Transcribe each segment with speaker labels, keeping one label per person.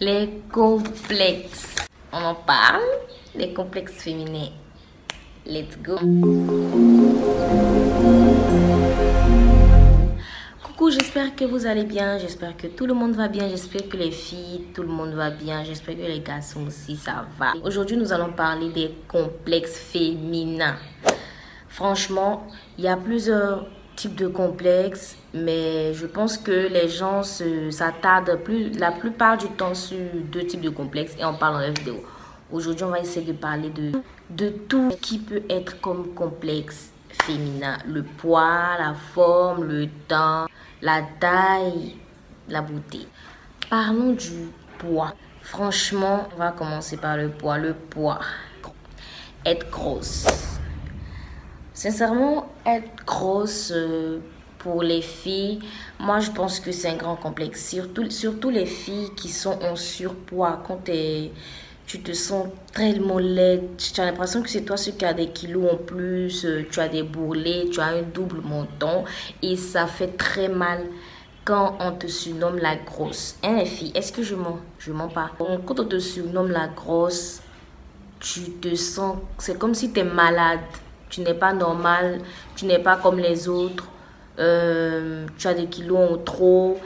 Speaker 1: Les complexes. On en parle, les complexes féminins. Let's go. Coucou, j'espère que vous allez bien. J'espère que tout le monde va bien. J'espère que les filles, tout le monde va bien. J'espère que les garçons aussi, ça va. Aujourd'hui, nous allons parler des complexes féminins. Franchement, il y a plusieurs types de complexes, mais je pense que les gens s'attardent la plupart du temps sur deux types de complexes et on parle dans la vidéo. Aujourd'hui, on va essayer de parler de tout ce qui peut être comme complexe féminin. Le poids, la forme, le temps, la taille, la beauté. Parlons du poids. Franchement, on va commencer par le poids. Le poids. Être grosse. Sincèrement, être grosse pour les filles, moi je pense que c'est un grand complexe. Surtout les filles qui sont en surpoids. Quand tu te sens très mollette, tu as l'impression que c'est toi qui as des kilos en plus, tu as des bourrelets, tu as un double menton et ça fait très mal quand on te surnomme la grosse. Hein les filles, est-ce que je mens? Je mens pas. Quand on te surnomme la grosse, tu te sens, c'est comme si tu es malade. Tu n'es pas normal, tu n'es pas comme les autres, tu as des kilos en trop,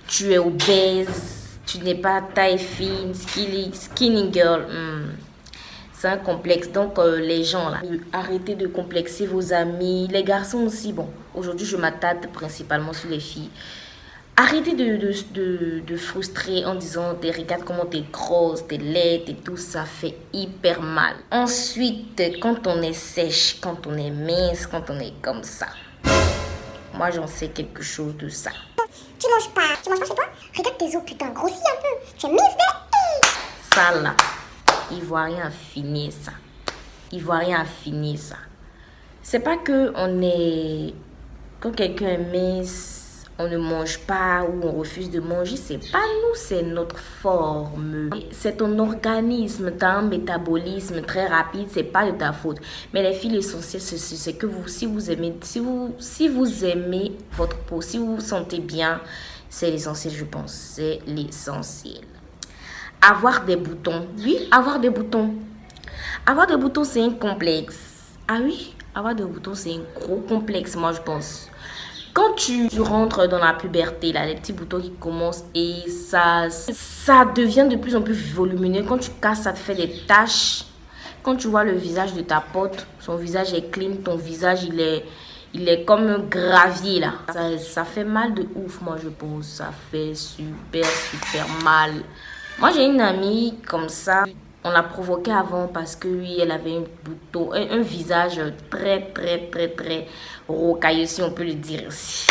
Speaker 1: tu es obèse, tu n'es pas taille fine, skinny girl. C'est un complexe. Donc, les gens là, arrêtez de complexer vos amis. Les garçons aussi, bon, aujourd'hui je m'attarde principalement sur les filles. Arrêtez de frustrer en disant regarde comment t'es grosse, t'es laide et tout, ça fait hyper mal. Ensuite, quand on est sèche, quand on est mince, quand on est comme ça, moi j'en sais quelque chose de ça.
Speaker 2: Tu manges pas chez toi? Regarde tes os, putain, grossis un peu. Tu es mince de...
Speaker 1: Ça là, Ivoirien a fini ça. Ivoirien a fini ça. C'est pas que on est... Quand quelqu'un est mince, on ne mange pas ou on refuse de manger, c'est pas nous, c'est notre forme. C'est ton organisme, tu as un métabolisme très rapide, c'est pas de ta faute. Mais les filles, l'essentiel, c'est que si vous aimez votre peau, si vous vous sentez bien, c'est l'essentiel, je pense. C'est l'essentiel. Avoir des boutons. Oui, avoir des boutons. Avoir des boutons, c'est un complexe. Ah oui, avoir des boutons, c'est un gros complexe, moi, je pense. Quand tu rentres dans la puberté, là, les petits boutons qui commencent et ça devient de plus en plus volumineux. Quand tu casses, ça te fait des taches. Quand tu vois le visage de ta pote, son visage est clean, ton visage, il est comme un gravier, là. Ça fait mal de ouf, moi, je pense. Ça fait super, super mal. Moi, j'ai une amie comme ça. On l'a provoquée avant parce que oui, elle avait un visage très, très, très, très rocailleux, si on peut le dire ainsi.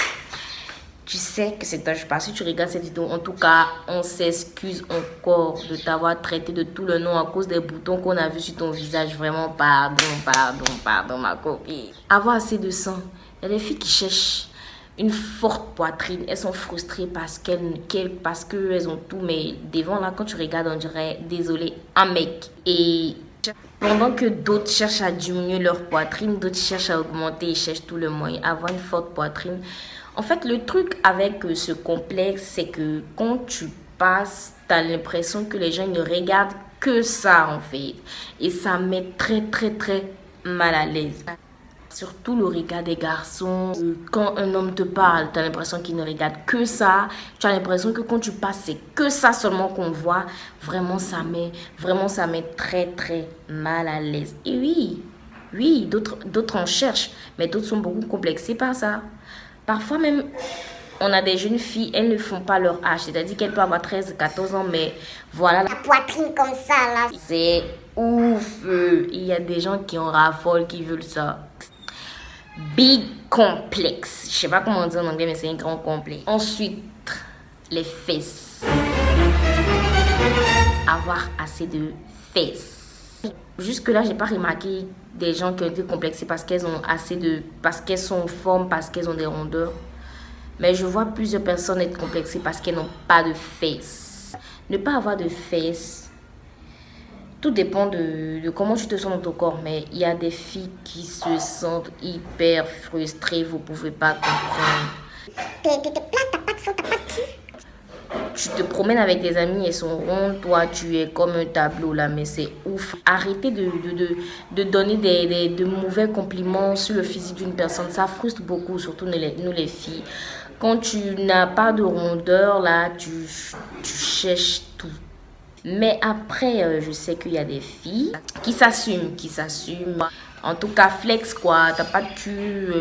Speaker 1: Tu sais que c'est un je passe. Si tu regardes cette vidéo, en tout cas, on s'excuse encore de t'avoir traité de tout le nom à cause des boutons qu'on a vus sur ton visage. Vraiment, pardon, ma copine. Avoir assez de sang. Il y a des filles qui cherchent une forte poitrine. Elles sont frustrées parce qu'elles ont tout, mais devant là, quand tu regardes, on dirait, désolé, un mec. Et pendant que d'autres cherchent à diminuer leur poitrine, d'autres cherchent à augmenter, ils cherchent tout le moyen, avoir une forte poitrine. En fait, le truc avec ce complexe, c'est que quand tu passes, tu as l'impression que les gens ne regardent que ça, en fait. Et ça met très, très, très mal à l'aise. Surtout le regard des garçons. Quand un homme te parle, tu as l'impression qu'il ne regarde que ça. Tu as l'impression que quand tu passes, c'est que ça seulement qu'on voit. Vraiment, ça met très, très mal à l'aise. Et oui, d'autres en cherchent, mais d'autres sont beaucoup complexés par ça. Parfois même, on a des jeunes filles, elles ne font pas leur âge. C'est-à-dire qu'elles peuvent avoir 13, 14 ans, mais voilà.
Speaker 2: La poitrine comme ça, là.
Speaker 1: C'est ouf. Il y a des gens qui en raffolent, qui veulent ça. Big complexe. Je sais pas comment dire en anglais, mais c'est un grand complexe. Ensuite, les fesses. Avoir assez de fesses. Jusque-là, j'ai pas remarqué des gens qui ont été complexés parce qu'elles sont en forme, parce qu'elles ont des rondeurs. Mais je vois plusieurs personnes être complexées parce qu'elles n'ont pas de fesses. Ne pas avoir de fesses, tout dépend de comment tu te sens dans ton corps. Mais il y a des filles qui se sentent hyper frustrées. Vous pouvez pas comprendre.
Speaker 2: T'es plate, t'as pas de sang, t'as pas de cul.
Speaker 1: Tu te promènes avec tes amis, elles sont rondes, toi tu es comme un tableau là, mais c'est ouf. Arrêtez de donner de mauvais compliments sur le physique d'une personne, ça frustre beaucoup, surtout nous les filles. Quand tu n'as pas de rondeur là, tu cherches tout. Mais après, je sais qu'il y a des filles qui s'assument. En tout cas, flex quoi, t'as pas de cul,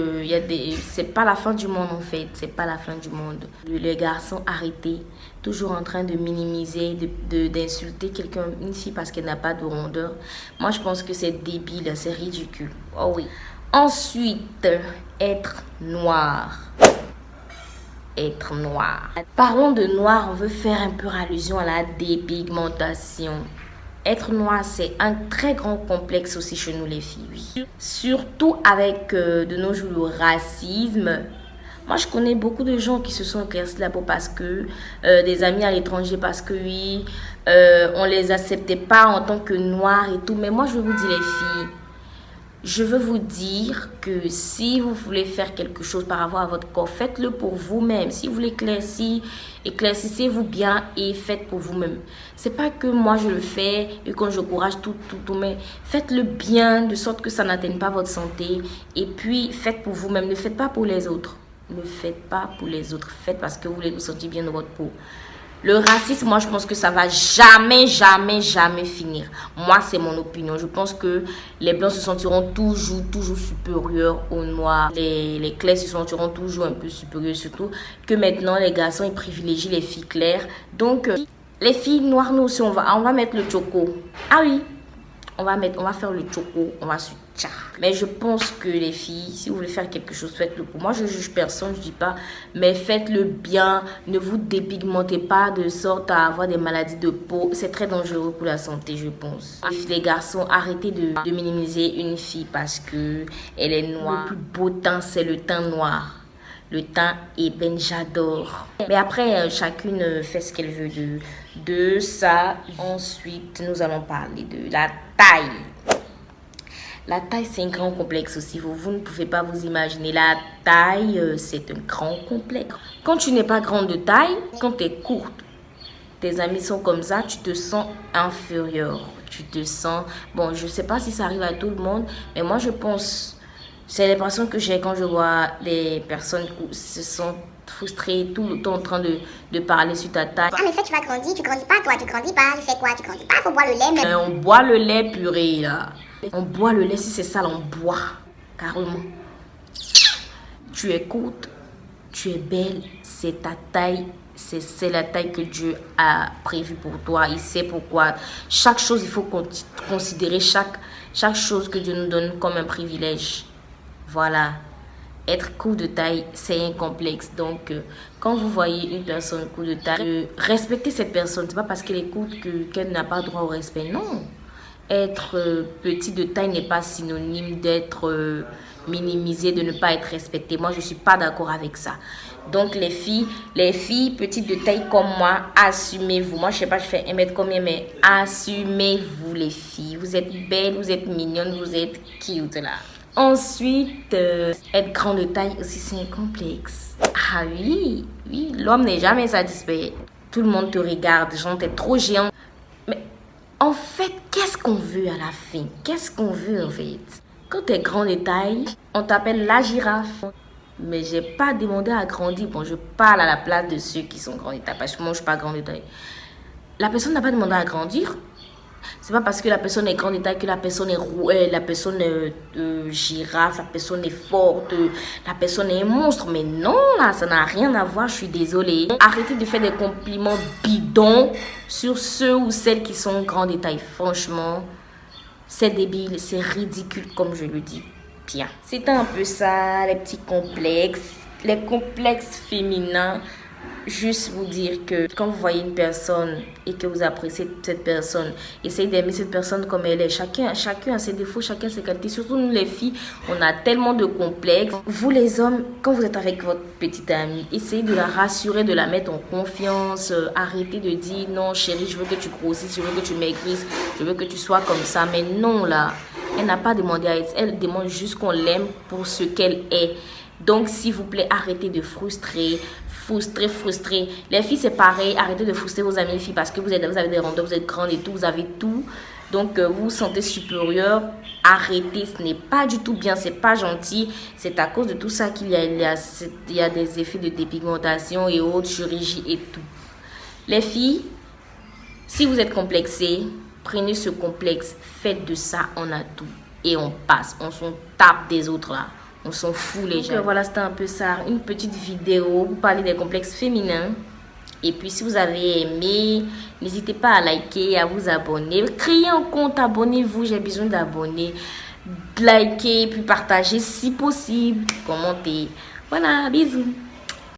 Speaker 1: c'est pas la fin du monde en fait, c'est pas la fin du monde. Les garçons, arrêtez, toujours en train de minimiser, d'insulter quelqu'un, une fille parce qu'elle n'a pas de rondeur. Moi, je pense que c'est débile, c'est ridicule. Oh oui. Ensuite, être noir. Être noir. Parlons de noir, on veut faire un peu allusion à la dépigmentation. Être noir, c'est un très grand complexe aussi chez nous les filles, oui. Surtout avec de nos jours le racisme. Moi, je connais beaucoup de gens qui se sont éclaircis la peau parce que des amis à l'étranger, parce que oui, on les acceptait pas en tant que noirs et tout. Mais moi, je vous dis les filles, je veux vous dire que si vous voulez faire quelque chose par rapport à votre corps, faites-le pour vous-même. Si vous voulez éclaircir, éclaircissez-vous bien et faites pour vous-même. C'est pas que moi je le fais et quand je courage tout, mais faites-le bien de sorte que ça n'atteigne pas votre santé. Et puis faites pour vous-même, ne faites pas pour les autres. Ne faites pas pour les autres, faites parce que vous voulez vous sentir bien dans votre peau. Le racisme, moi, je pense que ça va jamais finir. Moi, c'est mon opinion. Je pense que les blancs se sentiront toujours supérieurs aux noirs. Les clairs se sentiront toujours un peu supérieurs, surtout que maintenant, les garçons, ils privilégient les filles claires. Donc, les filles noires, nous aussi, on va mettre le choco. Ah oui, on va faire le choco, on va se tcha. Mais je pense que les filles, si vous voulez faire quelque chose, faites-le pour moi. Je juge personne, je dis pas, mais faites-le bien. Ne vous dépigmentez pas de sorte à avoir des maladies de peau. C'est très dangereux pour la santé, je pense. Les garçons, arrêtez de minimiser une fille parce que elle est noire. Le plus beau teint, c'est le teint noir. Le teint ébène, j'adore. Mais après, chacune fait ce qu'elle veut de ça. Ensuite, nous allons parler de la taille. La taille, c'est un grand complexe aussi. Vous ne pouvez pas vous imaginer. La taille, c'est un grand complexe. Quand tu n'es pas grande de taille, quand tu es courte, tes amis sont comme ça, tu te sens inférieur. Tu te sens... Bon, je ne sais pas si ça arrive à tout le monde, mais moi, je pense... C'est l'impression que j'ai quand je vois des personnes qui se sentent frustrées tout le temps en train de parler sur ta taille.
Speaker 2: Ah mais ça tu vas grandir, tu grandis pas toi, tu grandis pas, tu fais quoi, tu grandis pas, faut boire le lait mais...
Speaker 1: On boit le lait purée là. On boit le lait, si c'est ça, on boit carrément. Tu es courte, tu es belle, c'est ta taille, c'est la taille que Dieu a prévue pour toi. Il sait pourquoi. Chaque chose, il faut considérer chaque chose que Dieu nous donne comme un privilège. Voilà, être court de taille, c'est un complexe. Donc, quand vous voyez une personne court de taille, respectez cette personne. C'est pas parce qu'elle est courte qu'elle n'a pas droit au respect. Non, être petit de taille n'est pas synonyme d'être minimisé, de ne pas être respecté. Moi, je suis pas d'accord avec ça. Donc, les filles petites de taille comme moi, assumez-vous. Moi, je sais pas, je fais 1 mètre combien, mais assumez-vous les filles. Vous êtes belles, vous êtes mignonnes, vous êtes cute là. Ensuite, être grand de taille aussi, c'est un complexe. Ah oui, l'homme n'est jamais satisfait. Tout le monde te regarde, genre t'es trop géant. Mais en fait, qu'est-ce qu'on veut à la fin? Qu'est-ce qu'on veut en fait? Quand t'es grand de taille, on t'appelle la girafe. Mais j'ai pas demandé à grandir. Bon, je parle à la place de ceux qui sont grands de taille parce que moi, je suis pas grand de taille. La personne n'a pas demandé à grandir. C'est pas parce que la personne est grande de taille que la personne est rouée, la personne est girafe, la personne est forte, la personne est un monstre. Mais non, là, ça n'a rien à voir, je suis désolée. Arrêtez de faire des compliments bidons sur ceux ou celles qui sont grandes de taille. Franchement, c'est débile, c'est ridicule comme je le dis. Bien, c'était un peu ça, les petits complexes, les complexes féminins. Juste vous dire que quand vous voyez une personne et que vous appréciez cette personne, essayez d'aimer cette personne comme elle est. Chacun a ses défauts, chacun a ses qualités. Surtout nous les filles, on a tellement de complexes. Vous les hommes, quand vous êtes avec votre petite amie, essayez de la rassurer, de la mettre en confiance. Arrêtez de dire non chérie, je veux que tu grossisses, je veux que tu maigrisses, je veux que tu sois comme ça. Mais non là, elle n'a pas demandé à être, elle demande juste qu'on l'aime pour ce qu'elle est. Donc s'il vous plaît, arrêtez de frustrer. frustré. Les filles, c'est pareil. Arrêtez de frustrer vos amies filles parce que vous avez des rondeurs, vous êtes grandes et tout, vous avez tout. Donc, vous vous sentez supérieur. Arrêtez, ce n'est pas du tout bien, c'est pas gentil. C'est à cause de tout ça qu'il y a des effets de dépigmentation et autres, chirurgie et tout. Les filles, si vous êtes complexées, prenez ce complexe, faites de ça, on a tout. Et on passe, on s'en tape des autres là. On s'en fout les gens. Donc, voilà, c'était un peu ça, une petite vidéo pour parler des complexes féminins. Et puis, si vous avez aimé, n'hésitez pas à liker, à vous abonner. Créez un compte, abonnez-vous, j'ai besoin d'abonnés. Likez, puis partagez si possible. Commentez. Voilà, bisous.